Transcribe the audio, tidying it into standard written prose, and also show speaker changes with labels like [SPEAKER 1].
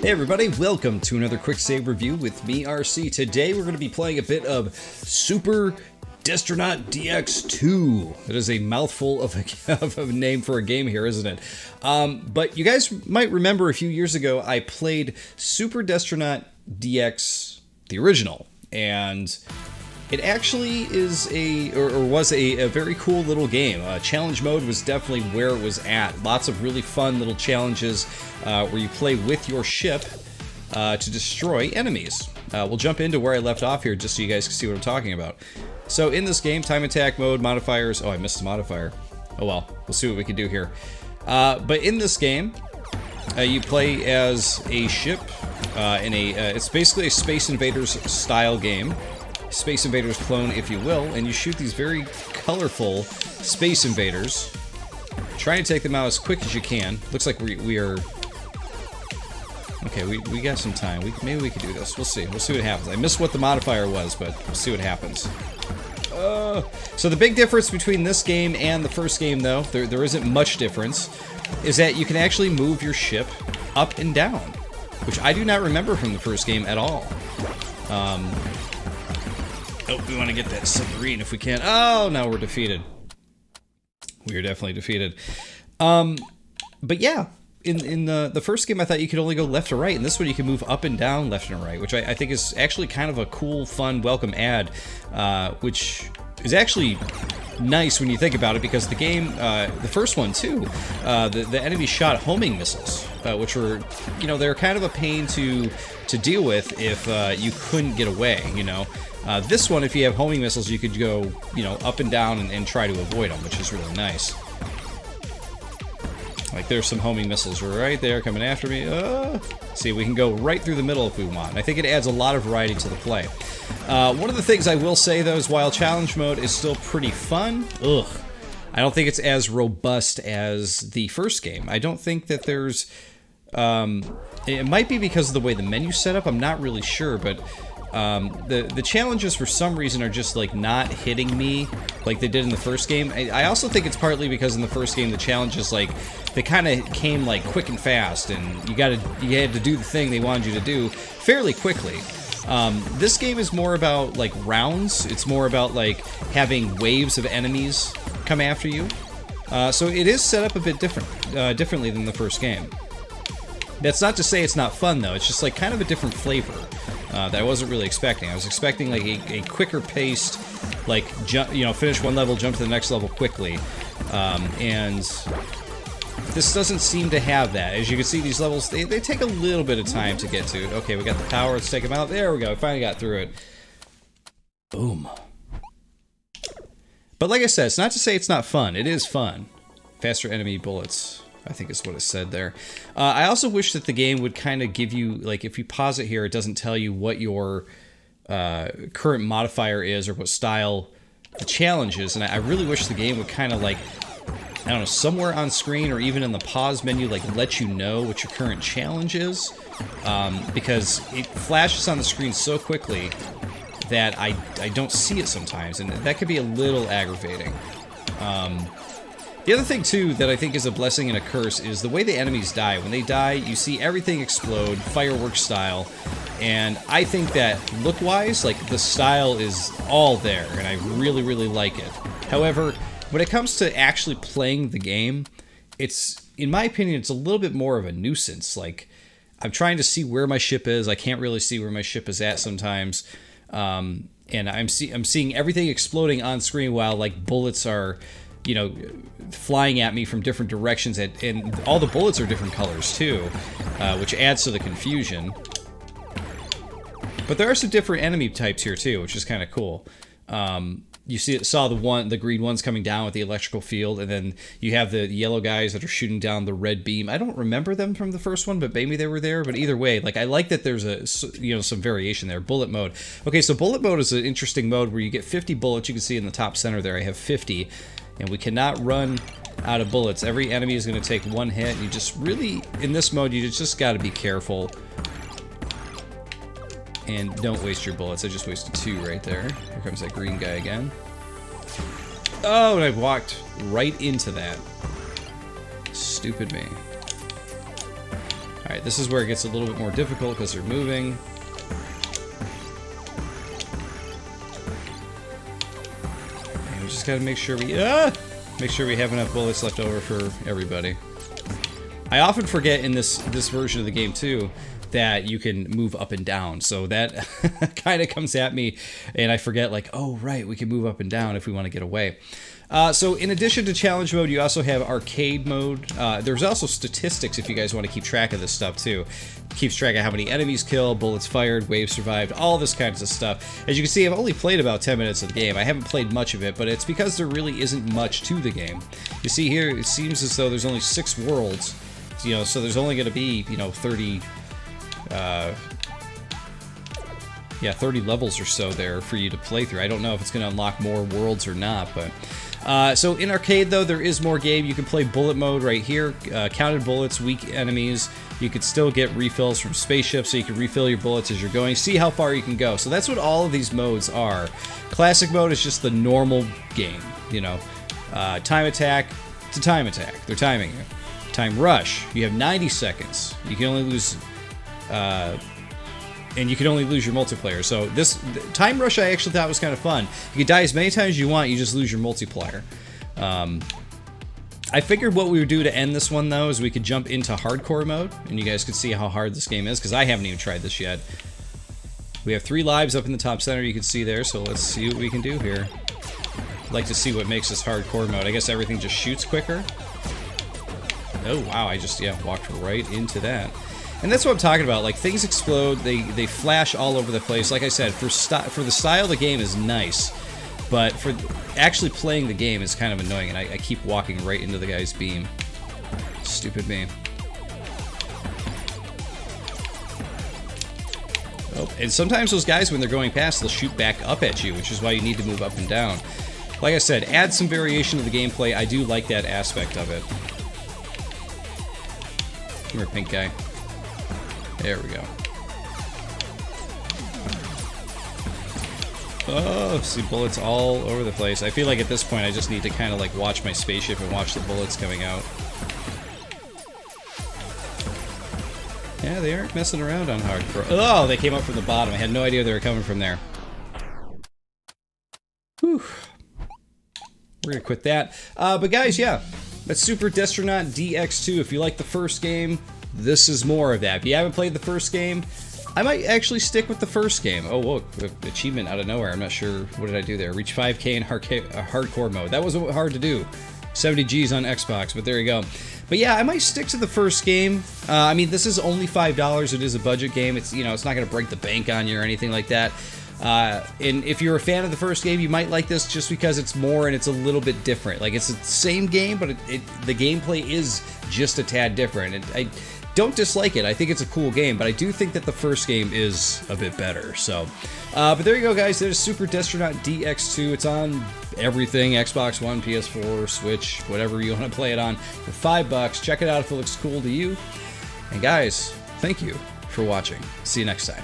[SPEAKER 1] Hey everybody, welcome to another quick save review with me, RC. Today we're going to be playing a bit of Super Destronaut DX 2. That is a mouthful of a name for a game here, isn't it? But you guys might remember a few years ago I played Super Destronaut DX, the original, and it actually is was a very cool little game. Challenge mode was definitely where it was at. Lots of really fun little challenges where you play with your ship to destroy enemies. We'll jump into where I left off here just so you guys can see what I'm talking about. So in this game, time attack mode, modifiers. Oh, I missed a modifier. Oh well, we'll see what we can do here. But in this game, you play as a ship it's basically a Space Invaders style game. Space Invaders clone, if you will, and you shoot these very colorful Space Invaders, trying to take them out as quick as you can. Looks like we are... Okay, we got some time. Maybe we could do this. We'll see. We'll see what happens. I missed what the modifier was, but we'll see what happens. So the big difference between this game and the first game, though, there isn't much difference, is that you can actually move your ship up and down, which I do not remember from the first game at all. Oh, we want to get that submarine if we can. Oh, no, we're defeated. We are definitely defeated. But yeah, in the first game, I thought you could only go left or right, and this one you can move up and down, left and right, which I think is actually kind of a cool, fun, welcome add, which is actually nice when you think about it, because the game, the first one too, the enemy shot homing missiles, which were, you know, they're kind of a pain to deal with if you couldn't get away, you know. This one, if you have homing missiles, you could go, you know, up and down and try to avoid them, which is really nice. Like, there's some homing missiles right there coming after me. See, we can go right through the middle if we want. I think it adds a lot of variety to the play. One of the things I will say, though, is while challenge mode is still pretty fun, I don't think it's as robust as the first game. I don't think that there's... it might be because of the way the menu's set up, I'm not really sure, but... the challenges for some reason are just like not hitting me like they did in the first game. I also think it's partly because in the first game the challenges, like, they kind of came like quick and fast, and you had to do the thing they wanted you to do fairly quickly. This game is more about like rounds. It's more about like having waves of enemies come after you. So it is set up a bit differently than the first game. That's not to say it's not fun, though. It's just like kind of a different flavor that I wasn't really expecting. I was expecting like a quicker paced, like, jump, you know, finish one level, jump to the next level quickly, and this doesn't seem to have that. As you can see, these levels, they take a little bit of time to get to. Okay, we got the power. Let's take them out. There we go. We finally got through it. Boom. But like I said, it's not to say it's not fun. It is fun. Faster enemy bullets, I think is what it said there. I also wish that the game would kind of give you, like, if you pause it here, it doesn't tell you what your current modifier is or what style the challenge is. And I really wish the game would kind of, like, I don't know, somewhere on screen or even in the pause menu, like, let you know what your current challenge is. Because it flashes on the screen so quickly that I don't see it sometimes, and that could be a little aggravating. The other thing, too, that I think is a blessing and a curse is the way the enemies die. When they die, you see everything explode, fireworks style, and I think that, look-wise, like, the style is all there, and I really, really like it. However, when it comes to actually playing the game, it's, in my opinion, it's a little bit more of a nuisance. Like, I'm trying to see where my ship is. I can't really see where my ship is at sometimes, and I'm seeing everything exploding on screen while, like, bullets are, you know, flying at me from different directions, and all the bullets are different colors too, which adds to the confusion. But there are some different enemy types here too, which is kind of cool. You saw the green ones coming down with the electrical field, and then you have the yellow guys that are shooting down the red beam. I don't remember them from the first one, but maybe they were there. But either way, like, I like that there's some variation there. Bullet mode. Okay, so bullet mode is an interesting mode where you get 50 bullets. You can see in the top center there, I have 50. And we cannot run out of bullets. Every enemy is going to take one hit. You just really, in this mode, you just got to be careful. And don't waste your bullets. I just wasted 2 right there. Here comes that green guy again. Oh, and I walked right into that. Stupid me. Alright, this is where it gets a little bit more difficult because they're moving. And we just gotta make sure we have enough bullets left over for everybody. I often forget in this version of the game too that you can move up and down, so that kind of comes at me and I forget, like, oh right, we can move up and down if we want to get away. So in addition to challenge mode, you also have arcade mode. There's also statistics if you guys want to keep track of this stuff too. Keeps track of how many enemies killed, bullets fired, waves survived, all this kinds of stuff. As you can see, I've only played about 10 minutes of the game. I haven't played much of it, but it's because there really isn't much to the game. You see here, it seems as though there's only 6 worlds, you know, so there's only going to be, you know, 30 levels or so there for you to play through. I don't know if it's going to unlock more worlds or not, but so in arcade though, there is more game. You can play bullet mode right here, counted bullets, weak enemies. You could still get refills from spaceships, so you can refill your bullets as you're going, see how far you can go. So that's what all of these modes are. Classic mode is just the normal game, you know. Time attack to time attack, they're timing you. Time rush, you have 90 seconds. You can only lose and you can only lose your multiplayer. So this time rush I actually thought was kind of fun. You can die as many times as you want, you just lose your multiplier. I figured what we would do to end this one though is we could jump into hardcore mode and you guys could see how hard this game is, because I haven't even tried this yet. We have 3 lives up in the top center, you can see there, so let's see what we can do here. I'd like to see what makes this hardcore mode. I guess everything just shoots quicker. Oh wow, I just walked right into that. And that's what I'm talking about. Like, things explode, they flash all over the place. Like I said, for the style of the game is nice, but for actually playing the game is kind of annoying, and I keep walking right into the guy's beam. Stupid me. Oh, and sometimes those guys, when they're going past, they'll shoot back up at you, which is why you need to move up and down. Like I said, add some variation to the gameplay. I do like that aspect of it. Come here, pink guy. There we go. Oh, see bullets all over the place. I feel like at this point I just need to kind of like watch my spaceship and watch the bullets coming out. Yeah, they aren't messing around on hardcore. Oh, they came up from the bottom. I had no idea they were coming from there. Whew. We're gonna quit that. But guys, yeah, that's Super Destronaut DX2. If you like the first game, this is more of that. If you haven't played the first game, I might actually stick with the first game. Oh, whoa, achievement out of nowhere. I'm not sure, what did I do there? Reach 5K in hardcore mode. That wasn't hard to do. 70 G's on Xbox, but there you go. But yeah, I might stick to the first game. I mean, this is only $5. It is a budget game. It's, you know, it's not going to break the bank on you or anything like that. And if you're a fan of the first game, you might like this just because it's more and it's a little bit different. Like, it's the same game, but the gameplay is just a tad different. And I don't dislike it. I think it's a cool game, but I do think that the first game is a bit better. So, but there you go, guys. There's Super Destronaut DX2. It's on everything: Xbox One, PS4, Switch, whatever you want to play it on, for $5. Check it out if it looks cool to you. And guys, thank you for watching. See you next time.